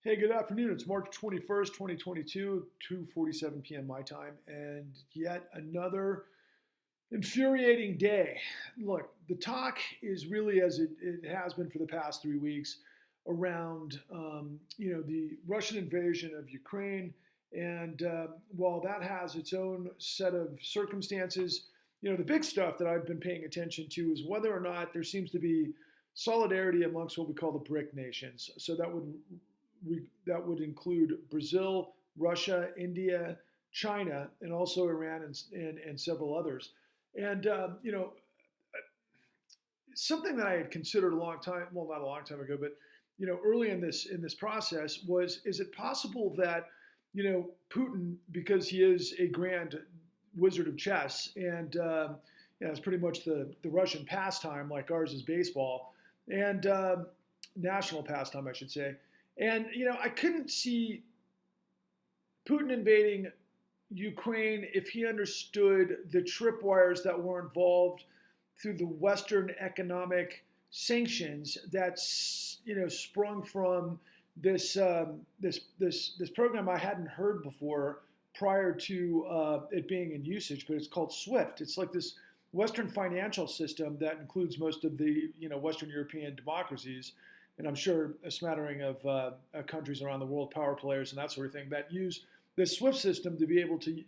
Hey, good afternoon. It's March 21st, 2022, 2:47 p.m. my time, and yet another infuriating day. Look, the talk is really as it has been for the past 3 weeks around, the Russian invasion of Ukraine. And while that has its own set of circumstances, the big stuff that I've been paying attention to is whether or not there seems to be solidarity amongst what we call the BRIC nations. So that would include Brazil, Russia, India, China, and also Iran and several others. And something that I had considered a long time, well, not a long time ago, but early in this process was: is it possible that Putin, because he is a grand wizard of chess, and it's pretty much the Russian pastime, like ours is baseball, and national pastime, I should say. And I couldn't see Putin invading Ukraine if he understood the tripwires that were involved through the Western economic sanctions that sprung from this program I hadn't heard before prior to it being in usage, but it's called SWIFT. It's like this Western financial system that includes most of the Western European democracies, and I'm sure a smattering of countries around the world, power players and that sort of thing, that use the SWIFT system to be able to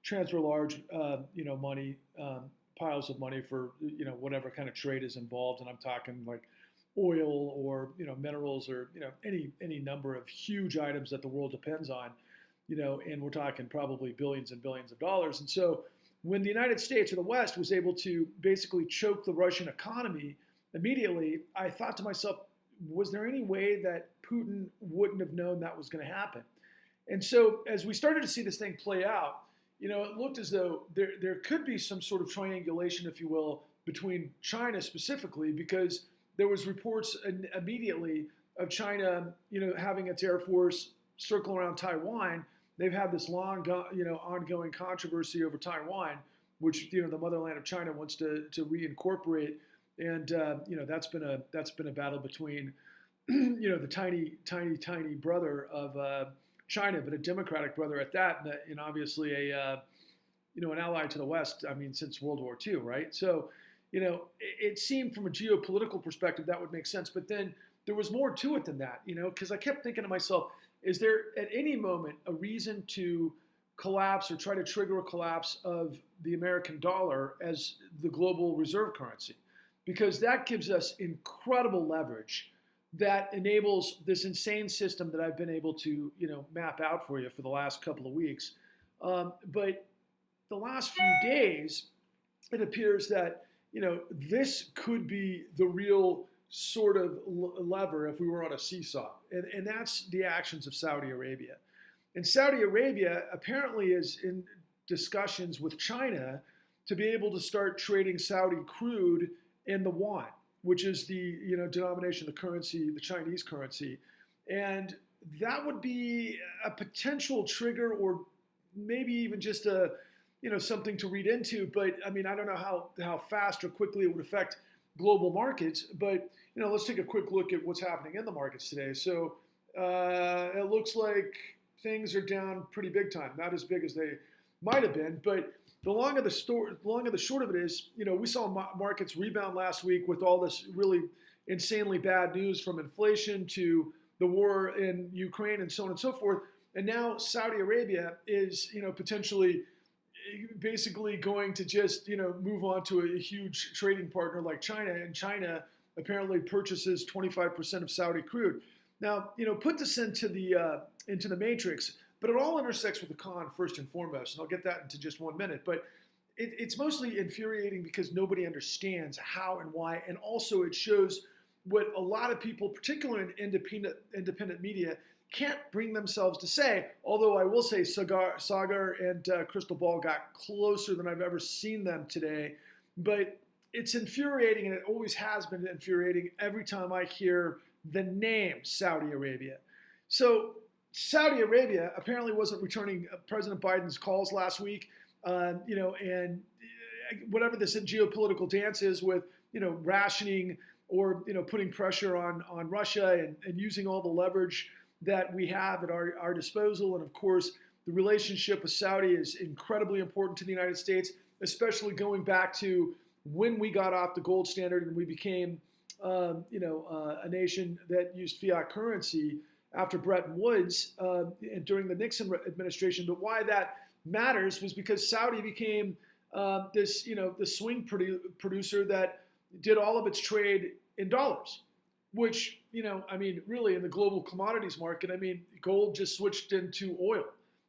transfer large money, piles of money for whatever kind of trade is involved. And I'm talking like oil or minerals or any number of huge items that the world depends on, and we're talking probably billions and billions of dollars. And so when the United States or the West was able to basically choke the Russian economy immediately, I thought to myself, was there any way that Putin wouldn't have known that was going to happen? And so as we started to see this thing play out, it looked as though there could be some sort of triangulation, if you will, between China specifically, because there was reports immediately of China, having its air force circle around Taiwan. They've had this long, ongoing controversy over Taiwan, which the motherland of China wants to reincorporate, and that's been a battle between the tiny brother of China, but a democratic brother at that, and obviously an ally to the West. I mean, since World War II, right? So it seemed from a geopolitical perspective that would make sense, but then there was more to it than that, because I kept thinking to myself, is there at any moment a reason to collapse or try to trigger a collapse of the American dollar as the global reserve currency? Because that gives us incredible leverage that enables this insane system that I've been able to map out for you for the last couple of weeks. But the last few days, it appears that this could be the real sort of lever if we were on a seesaw, and that's the actions of Saudi Arabia. And Saudi Arabia apparently is in discussions with China to be able to start trading Saudi crude in the yuan, which is the denomination of the currency, the Chinese currency. And that would be a potential trigger, or maybe even just a something to read into. But I mean, I don't know how fast or quickly it would affect global markets. But let's take a quick look at what's happening in the markets today. So it looks like things are down pretty big time, not as big as they might have been, but the long and the short of it is, we saw markets rebound last week with all this really insanely bad news, from inflation to the war in Ukraine and so on and so forth. And now Saudi Arabia is, potentially basically going to just, move on to a huge trading partner like China. And China apparently purchases 25% of Saudi crude. Now, put this into the matrix. But it all intersects with the con first and foremost, and I'll get that into just 1 minute. But it's mostly infuriating because nobody understands how and why, and also it shows what a lot of people, particularly in independent media, can't bring themselves to say. Although I will say Sagar and Crystal Ball got closer than I've ever seen them today. But it's infuriating, and it always has been infuriating every time I hear the name Saudi Arabia. So Saudi Arabia apparently wasn't returning President Biden's calls last week, and whatever this geopolitical dance is with, rationing or, putting pressure on Russia and using all the leverage that we have at our disposal. And of course, the relationship with Saudi is incredibly important to the United States, especially going back to when we got off the gold standard and we became, a nation that used fiat currency after Bretton Woods and during the Nixon administration. But why that matters was because Saudi became the swing producer that did all of its trade in dollars, which, really in the global commodities market, gold just switched into oil.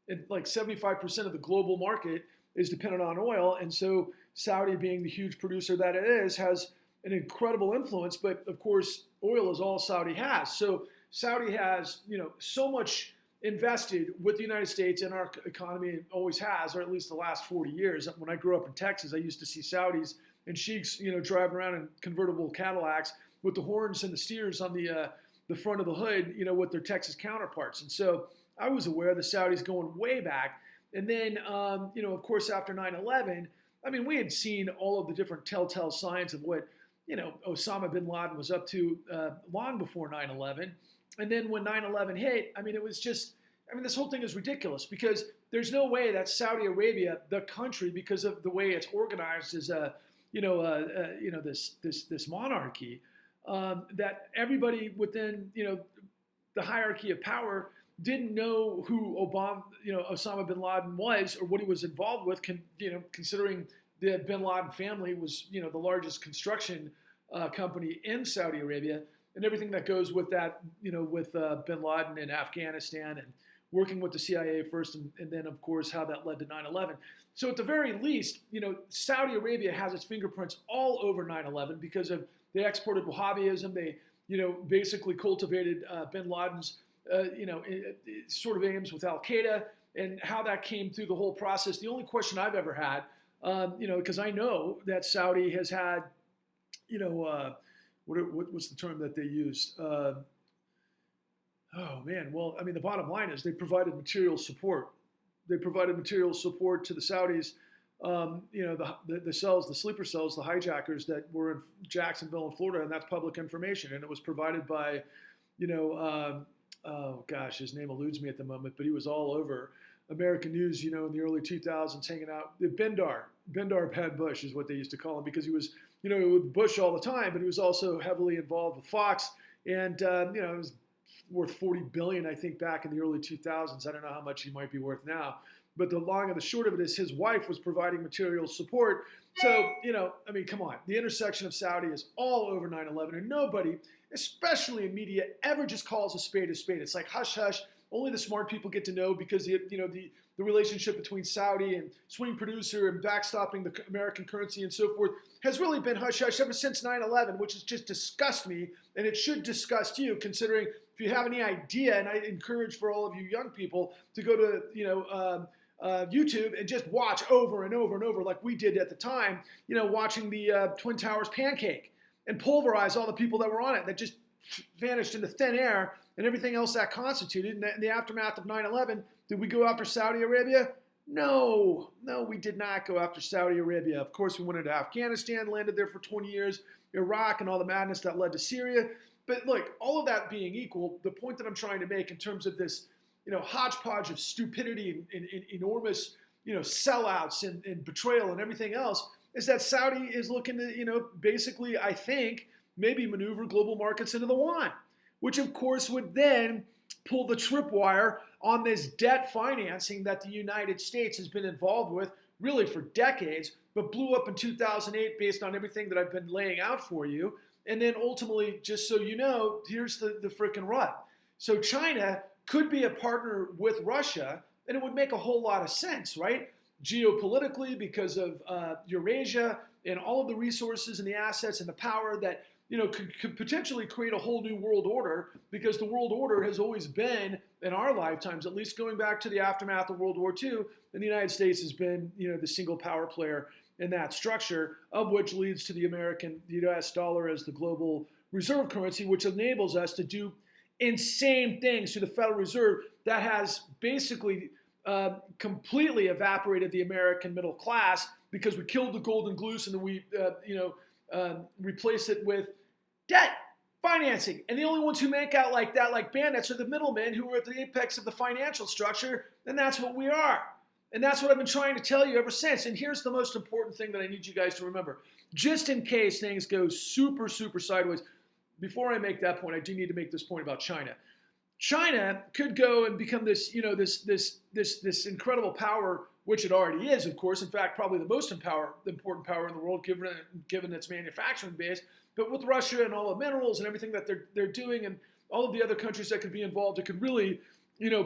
And like 75% of the global market is dependent on oil. And so Saudi, being the huge producer that it is, has an incredible influence. But of course, oil is all Saudi has. So Saudi has, so much invested with the United States in our economy, and always has, or at least the last 40 years. When I grew up in Texas, I used to see Saudis and sheiks, driving around in convertible Cadillacs with the horns and the steers on the front of the hood, with their Texas counterparts. And so I was aware of the Saudis going way back. And then, of course, after 9/11, we had seen all of the different telltale signs of what, Osama bin Laden was up to long before 9/11. And then when 9/11 hit, it was just, this whole thing is ridiculous because there's no way that Saudi Arabia, the country, because of the way it's organized as this monarchy, that everybody within, the hierarchy of power didn't know who Osama bin Laden was or what he was involved with, considering the bin Laden family was, the largest construction company in Saudi Arabia, and everything that goes with that, with bin Laden in Afghanistan and working with the CIA first, and then, of course, how that led to 9/11. So at the very least, Saudi Arabia has its fingerprints all over 9/11 because they exported Wahhabism. They, basically cultivated bin Laden's, sort of aims with Al-Qaeda, and how that came through the whole process. The only question I've ever had, because I know that Saudi has had, what's the term that they used? The bottom line is they provided material support. They provided material support to the Saudis, the cells, the sleeper cells, the hijackers that were in Jacksonville and Florida, and that's public information. And it was provided by, his name eludes me at the moment, but he was all over American news, in the early 2000s, hanging out. Bendar Bad Bush is what they used to call him, because he was, with Bush all the time, but he was also heavily involved with Fox. And, it was worth $40 billion, I think, back in the early 2000s. I don't know how much he might be worth now. But the long and the short of it is his wife was providing material support. So, come on. The intersection of Saudi is all over 9/11, and nobody, especially in media, ever just calls a spade a spade. It's like hush hush. Only the smart people get to know, because the relationship between Saudi and swing producer and backstopping the American currency and so forth has really been hush hush ever since 9/11, which has just disgusted me, and it should disgust you, considering if you have any idea, and I encourage for all of you young people to go to YouTube and just watch over and over and over, like we did at the time, watching the Twin Towers pancake and pulverize all the people that were on it, that just vanished into thin air, and everything else that constituted. In the aftermath of 9/11, did we go after Saudi Arabia? No, we did not go after Saudi Arabia. Of course, we went into Afghanistan, landed there for 20 years, Iraq, and all the madness that led to Syria. But look, all of that being equal, the point that I'm trying to make in terms of this, hodgepodge of stupidity and enormous, sellouts and betrayal and everything else, is that Saudi is looking to, basically, I think, maybe maneuver global markets into the yuan, which of course would then pull the tripwire on this debt financing that the United States has been involved with really for decades, but blew up in 2008 based on everything that I've been laying out for you. And then ultimately, just so you know, here's the frickin' rut. So China could be a partner with Russia, and it would make a whole lot of sense, right? Geopolitically, because of Eurasia and all of the resources and the assets and the power that could potentially create a whole new world order, because the world order has always been, in our lifetimes, at least going back to the aftermath of World War II, and the United States has been, the single power player in that structure, of which leads to the US dollar as the global reserve currency, which enables us to do insane things to the Federal Reserve that has basically completely evaporated the American middle class, because we killed the golden goose and then we replaced it with debt financing. And the only ones who make out like that, like bandits, are the middlemen who are at the apex of the financial structure, and that's what we are. And that's what I've been trying to tell you ever since. And here's the most important thing that I need you guys to remember. Just in case things go super, super sideways, before I make that point, I do need to make this point about China. China could go and become this, this incredible power, which it already is, of course. In fact, probably the most important power in the world, given its manufacturing base. But with Russia and all the minerals and everything that they're doing, and all of the other countries that could be involved, it could really,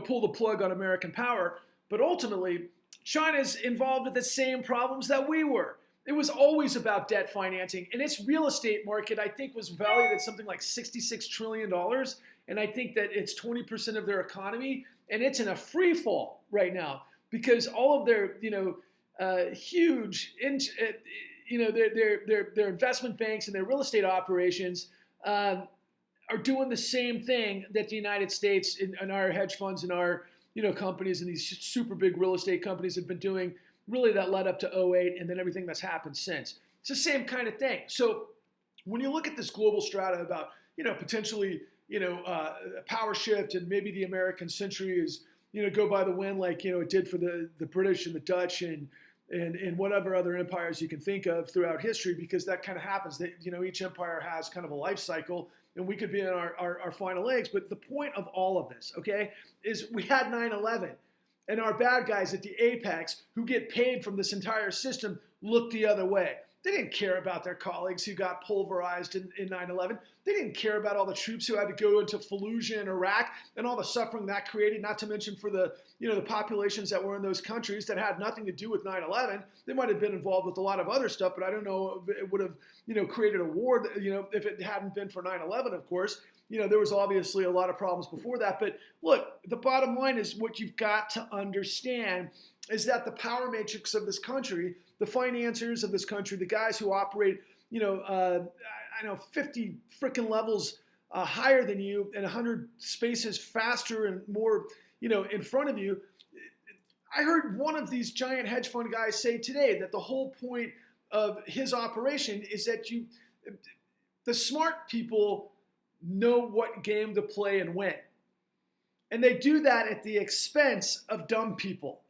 pull the plug on American power. But ultimately, China's involved with the same problems that we were. It was always about debt financing, and its real estate market, I think, was valued at something like $66 trillion, and I think that it's 20% of their economy, and it's in a free fall right now because all of their, huge, their investment banks and their real estate operations are doing the same thing that the United States and our hedge funds and our companies and these super big real estate companies have been doing, really, that led up to '08 and then everything that's happened since. It's the same kind of thing. So when you look at this global strata about, potentially, a power shift, and maybe the American century is, go by the wind like, it did for the British and the Dutch and whatever other empires you can think of throughout history, because that kind of happens. That, each empire has kind of a life cycle, and we could be in our final legs. But the point of all of this, okay, is we had 9/11, and our bad guys at the apex who get paid from this entire system looked the other way. They didn't care about their colleagues who got pulverized in 9/11. They didn't care about all the troops who had to go into Fallujah in Iraq and all the suffering that created, not to mention for the, the populations that were in those countries that had nothing to do with 9/11. They might have been involved with a lot of other stuff, but I don't know if it would have, created a war, if it hadn't been for 9/11, of course. There was obviously a lot of problems before that. But look, the bottom line is what you've got to understand is that the power matrix of this country, the financiers of this country, the guys who operate, 50 freaking levels higher than you and 100 spaces faster and more, in front of you. I heard one of these giant hedge fund guys say today that the whole point of his operation is that the smart people know what game to play and win. And they do that at the expense of dumb people.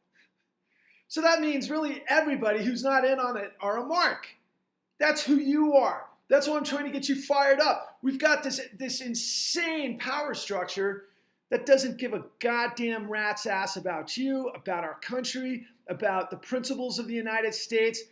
So that means really everybody who's not in on it are a mark. That's who you are. That's why I'm trying to get you fired up. We've got this insane power structure that doesn't give a goddamn rat's ass about you, about our country, about the principles of the United States.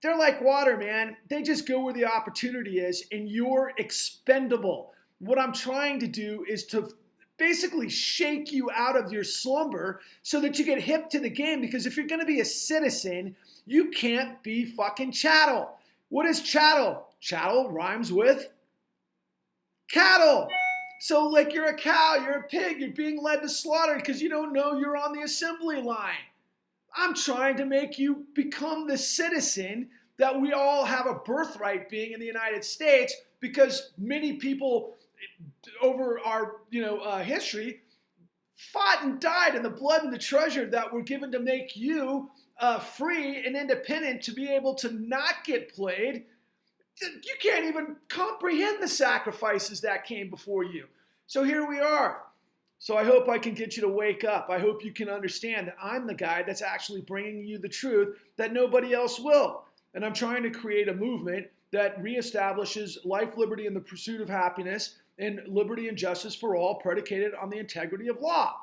They're like water, man. They just go where the opportunity is, and you're expendable. What I'm trying to do is to basically shake you out of your slumber so that you get hip to the game, because if you're going to be a citizen, you can't be fucking chattel. What is chattel? Chattel rhymes with cattle. So like you're a cow, you're a pig, you're being led to slaughter because you don't know you're on the assembly line. I'm trying to make you become the citizen that we all have a birthright being in the United States, because many people over our history fought and died in the blood and the treasure that were given to make you free and independent, to be able to not get played. You can't even comprehend the sacrifices that came before you. So here we are. So I hope I can get you to wake up. I hope you can understand that I'm the guy that's actually bringing you the truth that nobody else will. And I'm trying to create a movement that reestablishes life, liberty, and the pursuit of happiness, and liberty and justice for all, predicated on the integrity of law.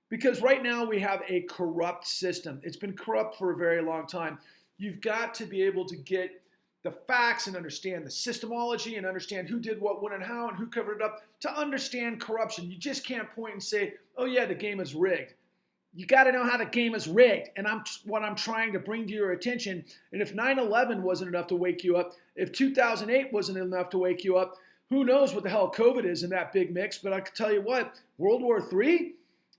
Because right now we have a corrupt system. It's been corrupt for a very long time. You've got to be able to get the facts and understand the systemology and understand who did what, when, and how, and who covered it up to understand corruption. You just can't point and say, oh yeah, the game is rigged. You got to know how the game is rigged. And what I'm trying to bring to your attention. And if 9/11 wasn't enough to wake you up, if 2008 wasn't enough to wake you up, who knows what the hell COVID is in that big mix. But I can tell you what, World War III,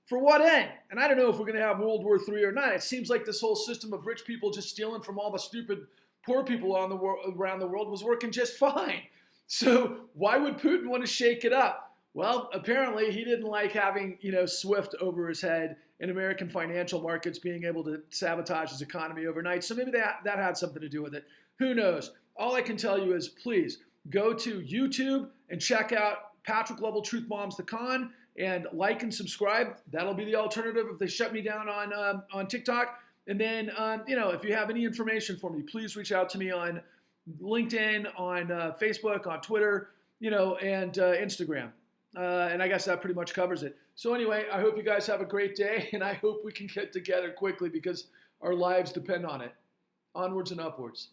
for what end? And I don't know if we're going to have World War III or not. It seems like this whole system of rich people just stealing from all the stupid poor people around the world was working just fine. So why would Putin want to shake it up? Well, apparently he didn't like having, SWIFT over his head and American financial markets being able to sabotage his economy overnight. So maybe that had something to do with it. Who knows? All I can tell you is, please go to YouTube and check out Patrick Lovell Truth Bombs the Con, and like and subscribe. That'll be the alternative if they shut me down on TikTok. And then, if you have any information for me, please reach out to me on LinkedIn, on Facebook, on Twitter, and Instagram. And I guess that pretty much covers it. So anyway, I hope you guys have a great day, and I hope we can get together quickly because our lives depend on it. Onwards and upwards.